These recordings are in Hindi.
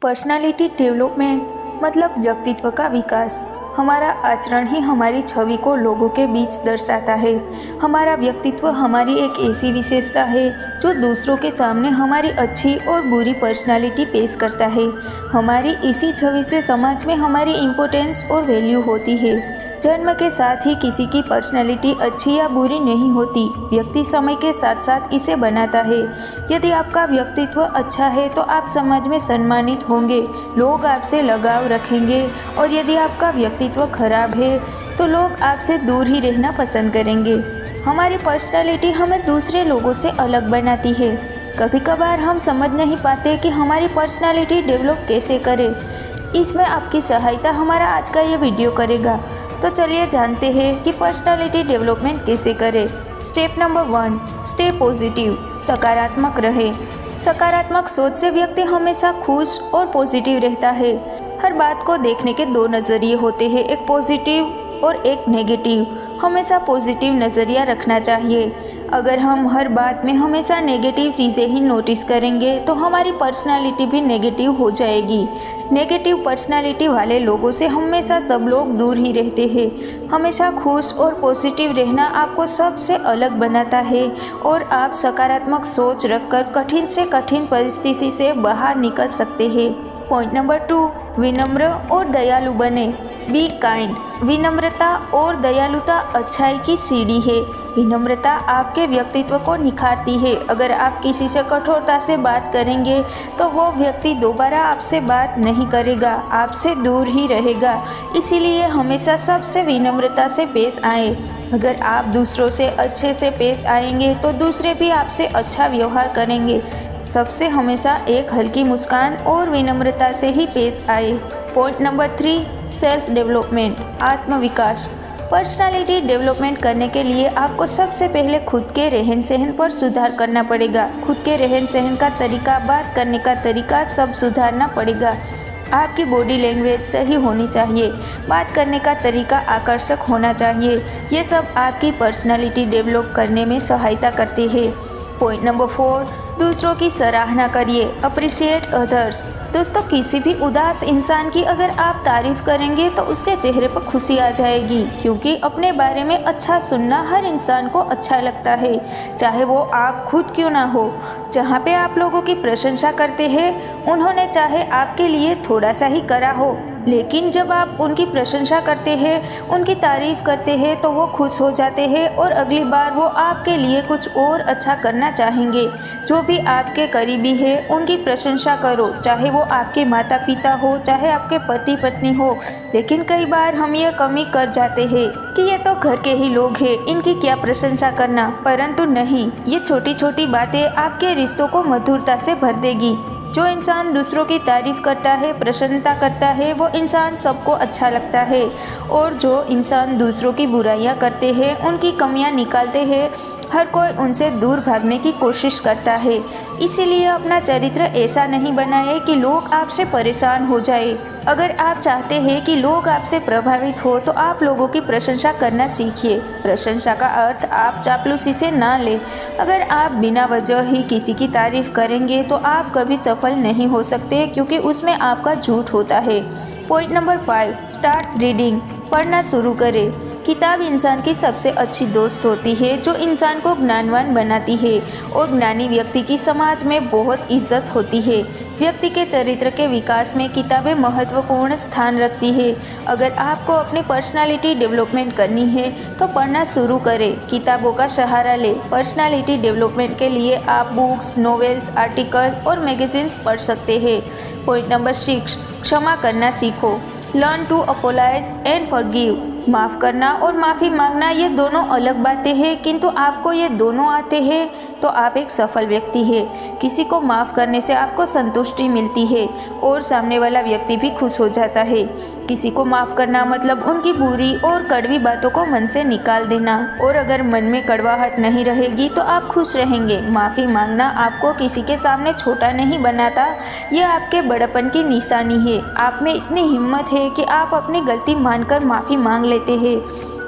पर्सनालिटी डेवलपमेंट मतलब व्यक्तित्व का विकास। हमारा आचरण ही हमारी छवि को लोगों के बीच दर्शाता है। हमारा व्यक्तित्व हमारी एक ऐसी विशेषता है जो दूसरों के सामने हमारी अच्छी और बुरी पर्सनालिटी पेश करता है। हमारी इसी छवि से समाज में हमारी इम्पोर्टेंस और वैल्यू होती है। जन्म के साथ ही किसी की पर्सनालिटी अच्छी या बुरी नहीं होती, व्यक्ति समय के साथ साथ इसे बनाता है। यदि आपका व्यक्तित्व अच्छा है तो आप समाज में सम्मानित होंगे, लोग आपसे लगाव रखेंगे, और यदि आपका व्यक्तित्व खराब है तो लोग आपसे दूर ही रहना पसंद करेंगे। हमारी पर्सनालिटी हमें दूसरे लोगों से अलग बनाती है। कभी कभार हम समझ नहीं पाते कि हमारी पर्सनालिटी डेवलप कैसे करें। इसमें आपकी सहायता हमारा आज का ये वीडियो करेगा। तो चलिए जानते हैं कि पर्सनालिटी डेवलपमेंट कैसे करें। Step number 1, stay positive. सकारात्मक रहे। सकारात्मक सोच से व्यक्ति हमेशा खुश और पॉजिटिव रहता है। हर बात को देखने के दो नज़रिए होते हैं, एक पॉजिटिव और एक नेगेटिव। हमेशा पॉजिटिव नज़रिया रखना चाहिए। अगर हम हर बात में हमेशा नेगेटिव चीज़ें ही नोटिस करेंगे तो हमारी पर्सनालिटी भी नेगेटिव हो जाएगी। नेगेटिव पर्सनालिटी वाले लोगों से हमेशा सब लोग दूर ही रहते हैं। हमेशा खुश और पॉजिटिव रहना आपको सबसे अलग बनाता है और आप सकारात्मक सोच रखकर कठिन से कठिन परिस्थिति से बाहर निकल सकते हैं। पॉइंट नंबर 2, विनम्र और दयालु बने। Be kind. विनम्रता और दयालुता अच्छाई की सीढ़ी है। विनम्रता आपके व्यक्तित्व को निखारती है। अगर आप किसी से कठोरता से बात करेंगे तो वो व्यक्ति दोबारा आपसे बात नहीं करेगा, आपसे दूर ही रहेगा। इसीलिए हमेशा सबसे विनम्रता से पेश आए। अगर आप दूसरों से अच्छे से पेश आएंगे तो दूसरे भी आपसे अच्छा व्यवहार करेंगे। सबसे हमेशा एक हल्की मुस्कान और विनम्रता से ही पेश आए। Point number 3, self development. आत्मविकास। पर्सनालिटी डेवलपमेंट करने के लिए आपको सबसे पहले खुद के रहन सहन पर सुधार करना पड़ेगा। खुद के रहन सहन का तरीका, बात करने का तरीका सब सुधारना पड़ेगा। आपकी बॉडी लैंग्वेज सही होनी चाहिए, बात करने का तरीका आकर्षक होना चाहिए। ये सब आपकी पर्सनालिटी डेवलप करने में सहायता करते हैं। पॉइंट नंबर 4, दूसरों की सराहना करिए। Appreciate others. दोस्तों, किसी भी उदास इंसान की अगर आप तारीफ करेंगे तो उसके चेहरे पर खुशी आ जाएगी, क्योंकि अपने बारे में अच्छा सुनना हर इंसान को अच्छा लगता है, चाहे वो आप खुद क्यों ना हो। जहाँ पे आप लोगों की प्रशंसा करते हैं, उन्होंने चाहे आपके लिए थोड़ा सा ही करा हो, लेकिन जब आप उनकी प्रशंसा करते हैं, उनकी तारीफ करते हैं तो वो खुश हो जाते हैं और अगली बार वो आपके लिए कुछ और अच्छा करना चाहेंगे। जो भी आपके करीबी है उनकी प्रशंसा करो, चाहे वो आपके माता पिता हो, चाहे आपके पति पत्नी हो। लेकिन कई बार हम ये कमी कर जाते हैं कि ये तो घर के ही लोग हैं, इनकी क्या प्रशंसा करना। परंतु नहीं, ये छोटी छोटी बातें आपके रिश्तों को मधुरता से भर देगी। जो इंसान दूसरों की तारीफ करता है, प्रशंसा करता है, वो इंसान सबको अच्छा लगता है। और जो इंसान दूसरों की बुराइयां करते हैं, उनकी कमियां निकालते हैं, हर कोई उनसे दूर भागने की कोशिश करता है। इसीलिए अपना चरित्र ऐसा नहीं बनाए कि लोग आपसे परेशान हो जाए। अगर आप चाहते हैं कि लोग आपसे प्रभावित हो तो आप लोगों की प्रशंसा करना सीखिए। प्रशंसा का अर्थ आप चापलूसी से ना लें। अगर आप बिना वजह ही किसी की तारीफ करेंगे तो आप कभी सफल नहीं हो सकते, क्योंकि उसमें आपका झूठ होता है। Point number 5, start reading. पढ़ना शुरू करें। किताब इंसान की सबसे अच्छी दोस्त होती है, जो इंसान को ज्ञानवान बनाती है, और ज्ञानी व्यक्ति की समाज में बहुत इज्जत होती है। व्यक्ति के चरित्र के विकास में किताबें महत्वपूर्ण स्थान रखती है। अगर आपको अपनी पर्सनालिटी डेवलपमेंट करनी है तो पढ़ना शुरू करें, किताबों का सहारा लें। पर्सनालिटी डेवलपमेंट के लिए आप बुक्स, नॉवेल्स, आर्टिकल और मैगजीन्स पढ़ सकते हैं। पॉइंट नंबर 6, क्षमा करना सीखो। Learn to apologise and forgive. माफ़ करना और माफ़ी मांगना ये दोनों अलग बातें हैं, किंतु आपको ये दोनों आते हैं तो आप एक सफल व्यक्ति हैं। किसी को माफ़ करने से आपको संतुष्टि मिलती है और सामने वाला व्यक्ति भी खुश हो जाता है। किसी को माफ़ करना मतलब उनकी बुरी और कड़वी बातों को मन से निकाल देना, और अगर मन में कड़वाहट नहीं रहेगी तो आप खुश रहेंगे। माफ़ी मांगना आपको किसी के सामने छोटा नहीं बनाता, ये आपके बड़प्पन की निशानी है। आप में इतनी हिम्मत है कि आप अपनी गलती मानकर माफ़ी मांग लेते हैं।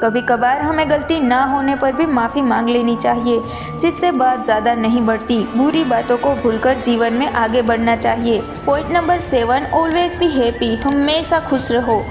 कभी कभार हमें गलती ना होने पर भी माफ़ी मांग लेनी चाहिए, जिससे बात ज़्यादा नहीं बढ़ती। बुरी बातों को भूलकर जीवन में आगे बढ़ना चाहिए। Point number 7, always be happy. हमेशा खुश रहो।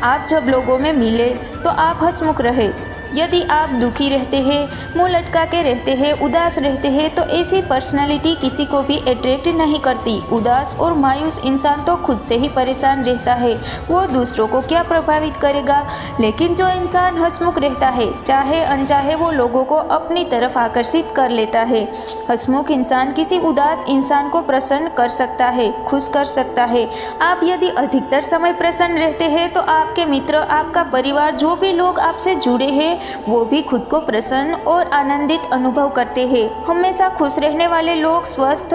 आप जब लोगों में मिले तो आप हंसमुख रहे। यदि आप दुखी रहते हैं, मुंह लटका के रहते हैं, उदास रहते हैं, तो ऐसी पर्सनालिटी किसी को भी अट्रैक्ट नहीं करती। उदास और मायूस इंसान तो खुद से ही परेशान रहता है, वो दूसरों को क्या प्रभावित करेगा। लेकिन जो इंसान हंसमुख रहता है, चाहे अनचाहे वो लोगों को अपनी तरफ आकर्षित कर लेता है। हंसमुख इंसान किसी उदास इंसान को प्रसन्न कर सकता है, खुश कर सकता है। आप यदि अधिकतर समय प्रसन्न रहते हैं तो आपके मित्र, आपका परिवार, जो भी लोग आपसे जुड़े हैं, वो भी खुद को प्रसन्न और आनंदित अनुभव करते हैं। हमेशा खुश रहने वाले लोग स्वस्थ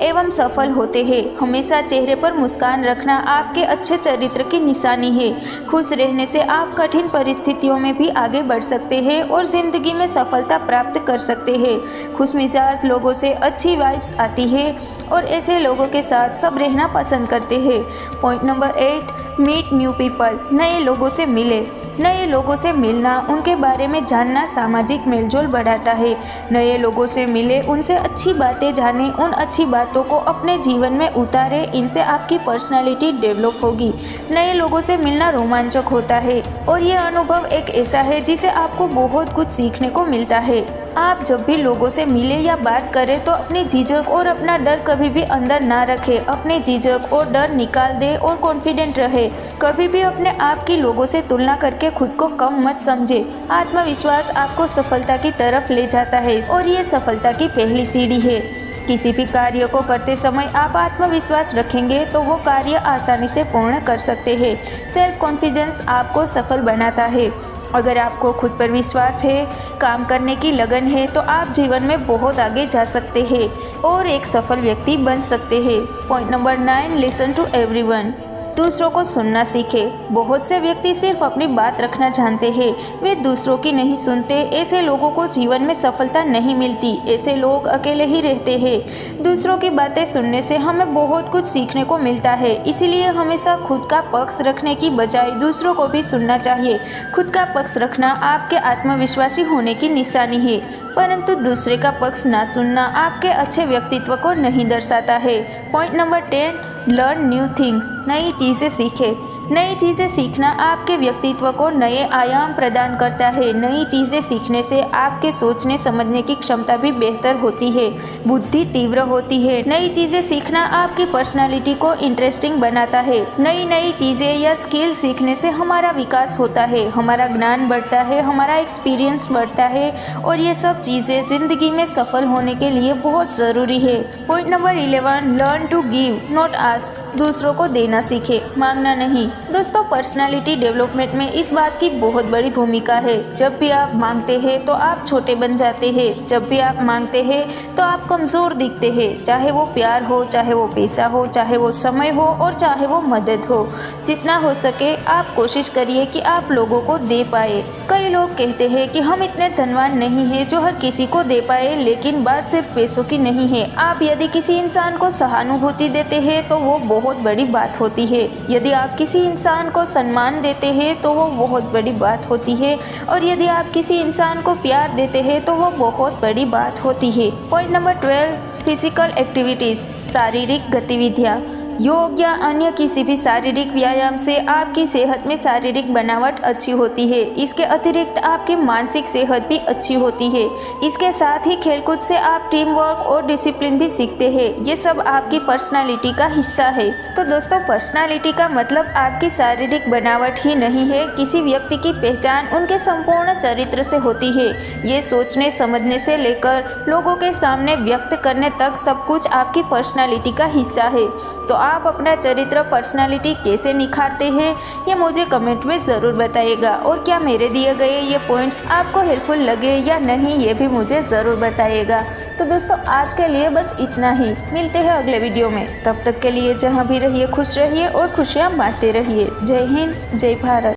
एवं सफल होते हैं। हमेशा चेहरे पर मुस्कान रखना आपके अच्छे चरित्र की निशानी है। खुश रहने से आप कठिन परिस्थितियों में भी आगे बढ़ सकते हैं और जिंदगी में सफलता प्राप्त कर सकते हैं। खुशमिजाज लोगों से अच्छी वाइब्स आती है और ऐसे लोगों के साथ सब रहना पसंद करते हैं। Point number 8, meet new people. नए लोगों से मिले। नए लोगों से मिलना, उनके बारे में जानना सामाजिक मेलजोल बढ़ाता है। नए लोगों से मिले, उनसे अच्छी बातें जानें, उन अच्छी बातों को अपने जीवन में उतारें। इनसे आपकी पर्सनालिटी डेवलप होगी। नए लोगों से मिलना रोमांचक होता है और यह अनुभव एक ऐसा है जिसे आपको बहुत कुछ सीखने को मिलता है। आप जब भी लोगों से मिले या बात करें तो अपनी झिझक और अपना डर कभी भी अंदर ना रखें। अपने झिझक और डर निकाल दें और कॉन्फिडेंट रहे। कभी भी अपने आप की लोगों से तुलना करके खुद को कम मत समझे। आत्मविश्वास आपको सफलता की तरफ ले जाता है और ये सफलता की पहली सीढ़ी है। किसी भी कार्य को करते समय आप आत्मविश्वास रखेंगे तो वो कार्य आसानी से पूर्ण कर सकते हैं। सेल्फ कॉन्फिडेंस आपको सफल बनाता है। अगर आपको खुद पर विश्वास है, काम करने की लगन है, तो आप जीवन में बहुत आगे जा सकते हैं और एक सफल व्यक्ति बन सकते हैं। Point number 9, listen to everyone. दूसरों को सुनना सीखें। बहुत से व्यक्ति सिर्फ अपनी बात रखना जानते हैं, वे दूसरों की नहीं सुनते। ऐसे लोगों को जीवन में सफलता नहीं मिलती। ऐसे लोग अकेले ही रहते हैं। दूसरों की बातें सुनने से हमें बहुत कुछ सीखने को मिलता है। इसीलिए हमेशा खुद का पक्ष रखने की बजाय दूसरों को भी सुनना चाहिए। खुद का पक्ष रखना आपके आत्मविश्वासी होने की निशानी है, परंतु दूसरे का पक्ष ना सुनना आपके अच्छे व्यक्तित्व को नहीं दर्शाता है। Point number 10, learn new things. नई चीज़ें सीखें। नई चीज़ें सीखना आपके व्यक्तित्व को नए आयाम प्रदान करता है। नई चीज़ें सीखने से आपके सोचने समझने की क्षमता भी बेहतर होती है, बुद्धि तीव्र होती है। नई चीज़ें सीखना आपकी पर्सनालिटी को इंटरेस्टिंग बनाता है। नई नई चीज़ें या स्किल सीखने से हमारा विकास होता है, हमारा ज्ञान बढ़ता है, हमारा एक्सपीरियंस बढ़ता है और ये सब चीज़ें ज़िंदगी में सफल होने के लिए बहुत ज़रूरी है। Point number 11, learn to give not ask. दूसरों को देना सीखें, मांगना नहीं। दोस्तों, पर्सनालिटी डेवलपमेंट में इस बात की बहुत बड़ी भूमिका है। जब भी आप मांगते हैं तो आप छोटे बन जाते हैं। जब भी आप मांगते हैं तो आप कमज़ोर दिखते हैं, चाहे वो प्यार हो, चाहे वो पैसा हो, चाहे वो समय हो और चाहे वो मदद हो। जितना हो सके आप कोशिश करिए कि आप लोगों को दे पाए। कई लोग कहते हैं कि हम इतने धनवान नहीं हैं जो हर किसी को दे पाए, लेकिन बात सिर्फ पैसों की नहीं है। आप यदि किसी इंसान को सहानुभूति देते हैं तो वो बहुत बड़ी बात होती है। यदि आप किसी इंसान को सम्मान देते हैं तो वो बहुत बड़ी बात होती है और यदि आप किसी इंसान को प्यार देते हैं तो वो बहुत बड़ी बात होती है। Point number 12, physical activities. शारीरिक गतिविधियाँ। योग या अन्य किसी भी शारीरिक व्यायाम से आपकी सेहत में शारीरिक बनावट अच्छी होती है। इसके अतिरिक्त आपकी मानसिक सेहत भी अच्छी होती है। इसके साथ ही खेलकूद से आप टीम वर्क और डिसिप्लिन भी सीखते हैं। ये सब आपकी पर्सनालिटी का हिस्सा है। तो दोस्तों, पर्सनालिटी का मतलब आपकी शारीरिक बनावट ही नहीं है। किसी व्यक्ति की पहचान उनके संपूर्ण चरित्र से होती है। ये सोचने समझने से लेकर लोगों के सामने व्यक्त करने तक सब कुछ आपकी पर्सनालिटी का हिस्सा है। तो आप अपना चरित्र, पर्सनालिटी कैसे निखारते हैं, ये मुझे कमेंट में ज़रूर बताइएगा। और क्या मेरे दिए गए ये पॉइंट्स आपको हेल्पफुल लगे या नहीं, ये भी मुझे ज़रूर बताइएगा। तो दोस्तों, आज के लिए बस इतना ही। मिलते हैं अगले वीडियो में। तब तक के लिए जहाँ भी रहिए खुश रहिए और खुशियाँ बांटते रहिए। जय हिंद, जय भारत।